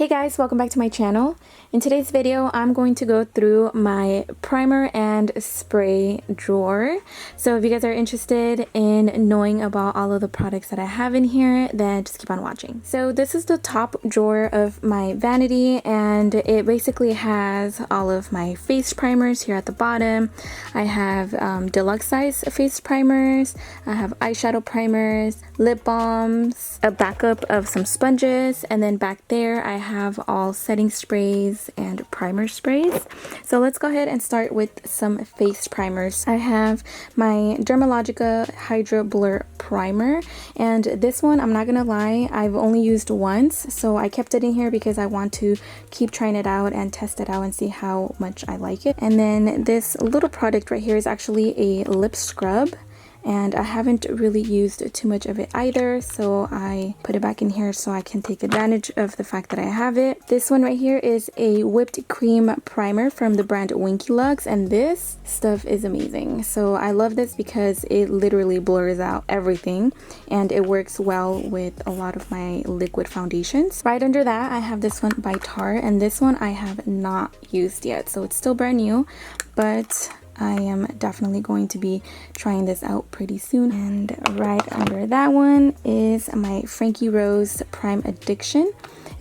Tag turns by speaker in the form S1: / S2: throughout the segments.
S1: Hey guys, welcome back to my channel. In today's video, I'm going to go through my primer and spray drawer. So if you guys are interested in knowing about all of the products that I have in here, then just keep on watching. So this is the top drawer of my vanity, and it basically has all of my face primers here at the bottom. I have deluxe size face primers, I have eyeshadow primers, lip balms, a backup of some sponges, and then back there I have all setting sprays and primer sprays. So let's go ahead and start with some face primers. I have my Dermalogica Hydra Blur Primer, and this one, I'm not gonna lie, I've only used once, so I kept it in here because I want to keep trying it out and test it out and see how much I like it. And then this little product right here is actually a lip scrub, and I haven't really used too much of it either, so I put it back in here so I can take advantage of the fact that I have it. This one right here is a whipped cream primer from the brand Winky, and this stuff is amazing. So I love this because it literally blurs out everything and it works well with a lot of my liquid foundations. Right under that, I have this one by Tarte, and this one I have not used yet, so it's still brand new, but I am definitely going to be trying this out pretty soon. And right under that one is my Frankie Rose Prime Addiction.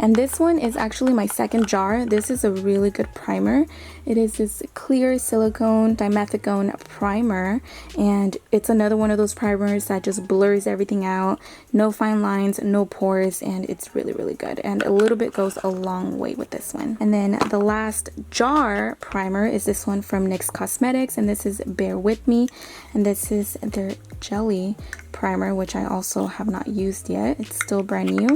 S1: And this one is actually my second jar. This is a really good primer. It is this clear silicone dimethicone primer, and it's another one of those primers that just blurs everything out. No fine lines, no pores, and it's really, really good. And a little bit goes a long way with this one. And then the last jar primer is this one from NYX Cosmetics, and this is Bear With Me. And this is their Jelly primer, which I also have not used yet. It's still brand new,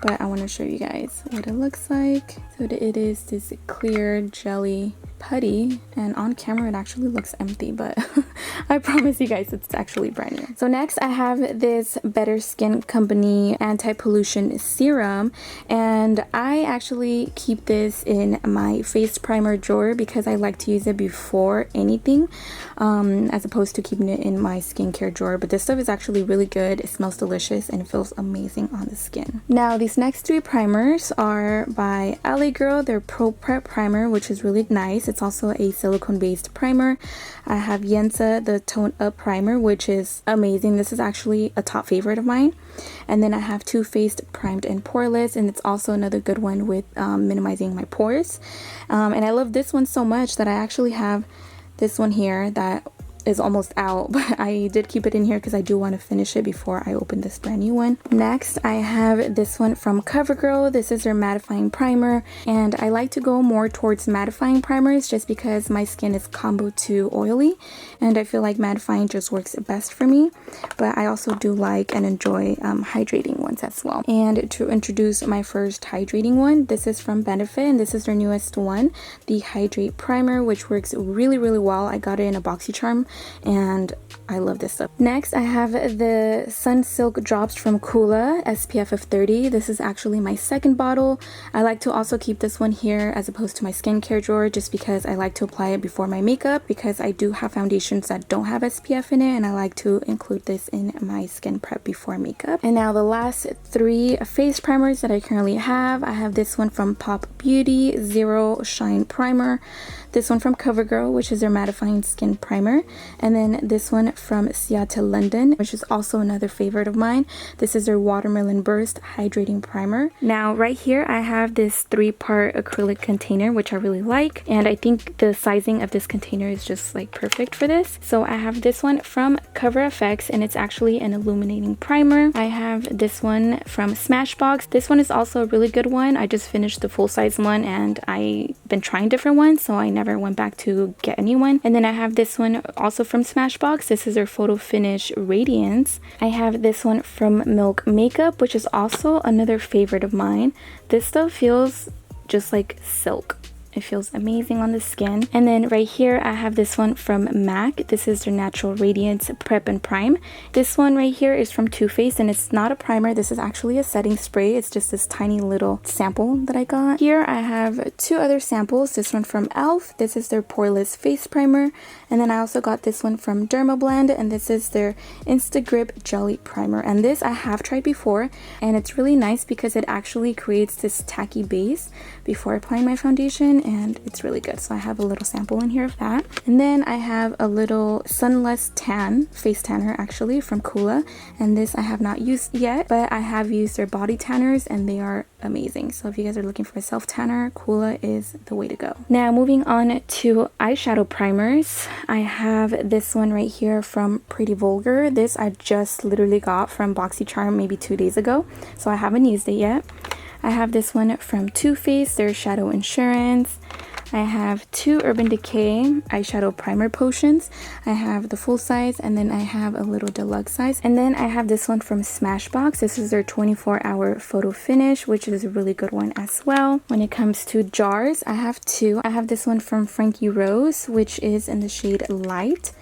S1: but I want to show you guys what it looks like. So it is this clear jelly putty, and on camera it actually looks empty, but I promise you guys it's actually brand new. So next I have this Better Skin Company anti-pollution serum, and I actually keep this in my face primer drawer because I like to use it before anything, as opposed to keeping it in my skincare drawer. But this stuff is actually really good. It smells delicious and it feels amazing on the skin. Now these next three primers are by LA Girl, their Pro Prep primer, which is really nice. It's also a silicone based primer. I have Yensa, the Tone Up primer, which is amazing. This is actually a top favorite of mine. And then I have Too Faced Primed and Poreless, and it's also another good one with minimizing my pores. And I love this one so much that I actually have this one here that is almost out, but I did keep it in here because I do want to finish it before I open this brand new one. Next I have this one from Covergirl. This is their mattifying primer, and I like to go more towards mattifying primers just because my skin is combo too oily, and I feel like mattifying just works best for me, but I also do like and enjoy hydrating ones as well. And to introduce my first hydrating one, this is from Benefit, and this is their newest one, the Hydrate Primer, which works really, really well. I got it in a BoxyCharm and I love this stuff. Next I have the Sunsilk Drops from Coola SPF of 30. This is actually my second bottle. I like to also keep this one here as opposed to my skincare drawer just because I like to apply it before my makeup, because I do have foundations that don't have SPF in it, and I like to include this in my skin prep before makeup. And now the last three face primers that I currently have, I have this one from Pop Beauty Zero Shine Primer, this one from Covergirl, which is their mattifying skin primer, and then this one from Ciate London, which is also another favorite of mine. This is their Watermelon Burst Hydrating Primer. Now right here I have this 3-part acrylic container, which I really like, and I think the sizing of this container is just like perfect for this. So I have this one from CoverFX, and it's actually an illuminating primer. I have this one from Smashbox. This one is also a really good one. I just finished the full-size one, and I've been trying different ones, so I never went back to get a new one. And then I have this one also from Smashbox. This is their Photo Finish Radiance. I have this one from Milk Makeup, which is also another favorite of mine. This stuff feels just like silk. It feels amazing on the skin. And then right here I have this one from MAC. This is their Natural Radiance Prep and Prime. This one right here is from Too Faced, and it's not a primer. This is actually a setting spray. It's just this tiny little sample that I got. Here I have two other samples. This one from e.l.f. This is their Poreless Face Primer. And then I also got this one from Dermablend, and this is their Insta Grip Jelly Primer. And this I have tried before, and it's really nice because it actually creates this tacky base before applying my foundation, and it's really good. So I have a little sample in here of that. And then I have a little Sunless Tan face tanner actually from Coola, and this I have not used yet, but I have used their body tanners and they are amazing. So if you guys are looking for a self tanner, Coola is the way to go. Now moving on to eyeshadow primers, I have this one right here from Pretty Vulgar. This I just literally got from BoxyCharm maybe 2 days ago, so I haven't used it yet. I have this one from Too Faced, their Shadow Insurance. I have two Urban Decay eyeshadow primer potions. I have the full size, and then I have a little deluxe size. And then I have this one from Smashbox. This is their 24-hour photo finish, which is a really good one as well. When it comes to jars, I have two. I have this one from Frankie Rose, which is in the shade Light,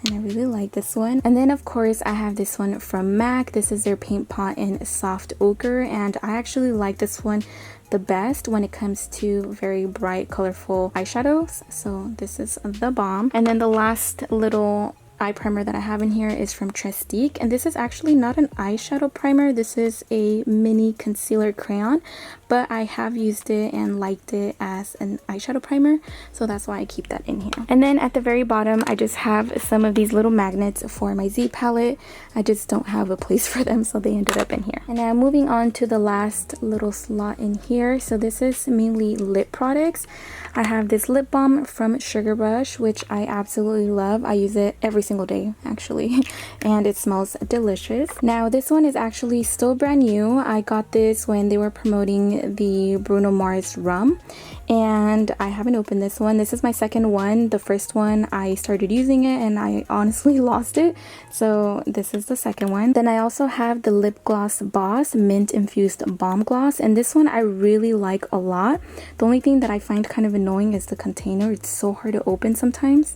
S1: and I really like this one. And then of course I have this one from MAC. This is their Paint Pot in Soft Ochre, and I actually like this one the best when it comes to very bright colorful eyeshadows, so this is the bomb. And then the last little eye primer that I have in here is from Trestique, and this is actually not an eyeshadow primer. This is a mini concealer crayon, but I have used it and liked it as an eyeshadow primer, so that's why I keep that in here. And then at the very bottom I just have some of these little magnets for my Z palette. I just don't have a place for them, so they ended up in here. And now moving on to the last little slot in here, so this is mainly lip products. I have this lip balm from Sugar Rush, which I absolutely love. I use it every single day actually, and it smells delicious. Now this one is actually still brand new. I got this when they were promoting the Bruno Mars rum, and I haven't opened this one. This is my second one. The first one I started using it and I honestly lost it, so this is the second one. Then I also have the Lip Gloss Boss Mint-Infused Balm Gloss, and this one I really like a lot. The only thing that I find kind of annoying is the container. It's so hard to open sometimes,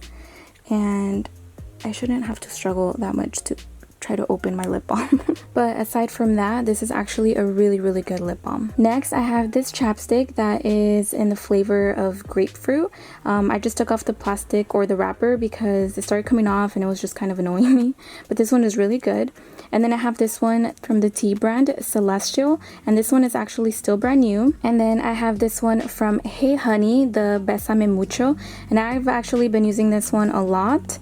S1: and I shouldn't have to struggle that much to try to open my lip balm. But aside from that, this is actually a really good lip balm. Next, I have this chapstick that is in the flavor of grapefruit. I just took off the plastic or the wrapper because it started coming off and it was just kind of annoying me. But this one is really good. And then I have this one from the tea brand Celestial, and this one is actually still brand new. And then I have this one from Hey Honey, the Besame Mucho, and I've actually been using this one a lot,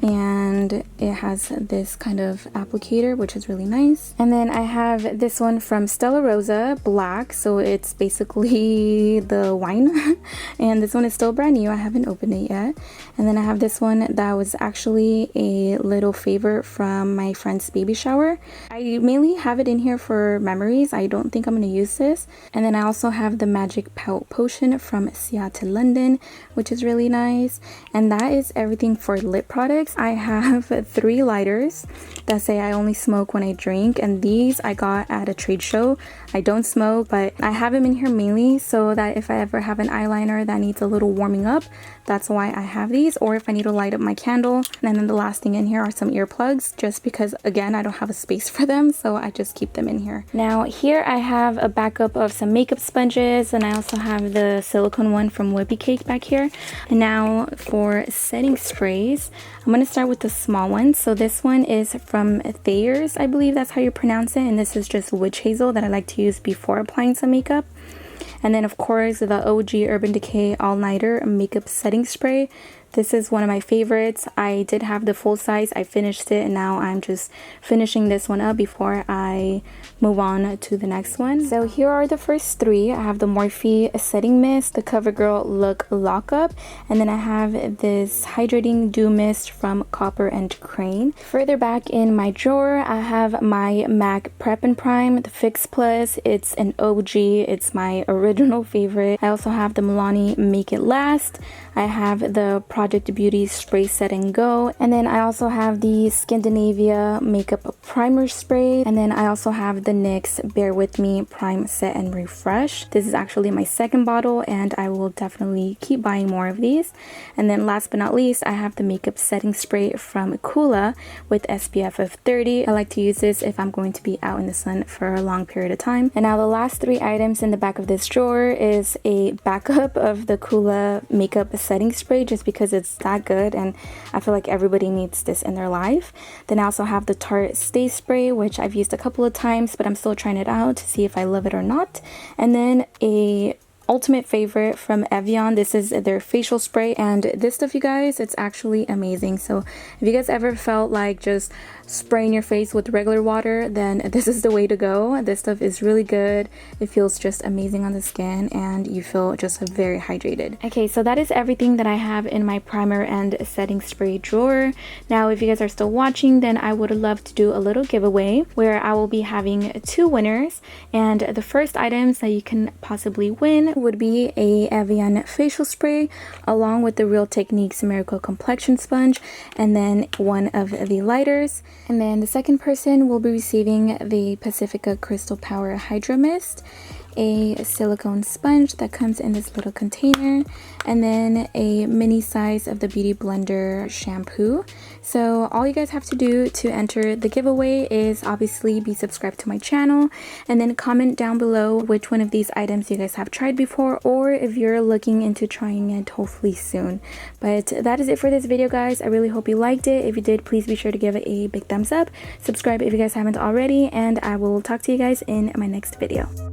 S1: and it has this kind of applicator, which is really nice. And then I have this one from Stella Rosa, black, so it's basically the wine. And this one is still brand new. I haven't opened it yet. And then I have this one that was actually a little favorite from my friend's baby shower. I mainly have it in here for memories. I don't think I'm going to use this. And then I also have the Magic Pout Potion from Ciate London, which is really nice. And that is everything for lip products. I have 3 lighters that say I only smoke when I drink, and these I got at a trade show. I don't smoke, but I have them in here mainly so that if I ever have an eyeliner that needs a little warming up, that's why I have these, or if I need to light up my candle. And then the last thing in here are some earplugs, just because again I don't have a space for them, so I just keep them in here. Now here I have a backup of some makeup sponges, and I also have the silicone one from Whippy Cake back here. And now for setting sprays, I'm going to start with the small one. So this one is from Thayers, I believe that's how you pronounce it, and this is just witch hazel that I like to use before applying some makeup. And then of course the OG Urban Decay All Nighter Makeup Setting Spray. This is one of my favorites. I did have the full size, I finished it, and now I'm just finishing this one up before I move on to the next one. So here are the first 3. I have the Morphe Setting Mist, the CoverGirl Look Lockup, and then I have this Hydrating Dew Mist from Copper and Crane. Further back in my drawer, I have my MAC Prep and Prime, the Fix Plus. It's an OG, it's my original favorite. I also have the Milani Make It Last. I have the Project Project Beauty Spray Set and Go. And then I also have the Skindinavia Makeup Primer Spray. And then I also have the NYX Bear With Me Prime Set and Refresh. This is actually my second bottle and I will definitely keep buying more of these. And then last but not least, I have the Makeup Setting Spray from Kula with SPF of 30. I like to use this if I'm going to be out in the sun for a long period of time. And now the last three items in the back of this drawer is a backup of the Kula Makeup Setting Spray, just because it's that good and I feel like everybody needs this in their life. Then I also have the Tarte Stay Spray, which I've used a couple of times, but I'm still trying it out to see if I love it or not. And then a ultimate favorite from Evian. This is their facial spray, and this stuff, you guys, it's actually amazing. So if you guys ever felt like just spraying your face with regular water, then this is the way to go. This stuff is really good. It feels just amazing on the skin and you feel just very hydrated. Okay, so that is everything that I have in my primer and setting spray drawer. Now if you guys are still watching, then I would love to do a little giveaway where I will be having 2 winners, and the first items that you can possibly win would be a Evian facial spray along with the Real Techniques Miracle Complexion Sponge, and then one of the lighters. And then the second person will be receiving the Pacifica Crystal Power Hydro Mist, a silicone sponge that comes in this little container, and then a mini size of the Beauty Blender shampoo. So all you guys have to do to enter the giveaway is obviously be subscribed to my channel and then comment down below which one of these items you guys have tried before, or if you're looking into trying it hopefully soon. But that is it for this video, guys. I really hope you liked it. If you did, please be sure to give it a big thumbs up, subscribe if you guys haven't already, and I will talk to you guys in my next video.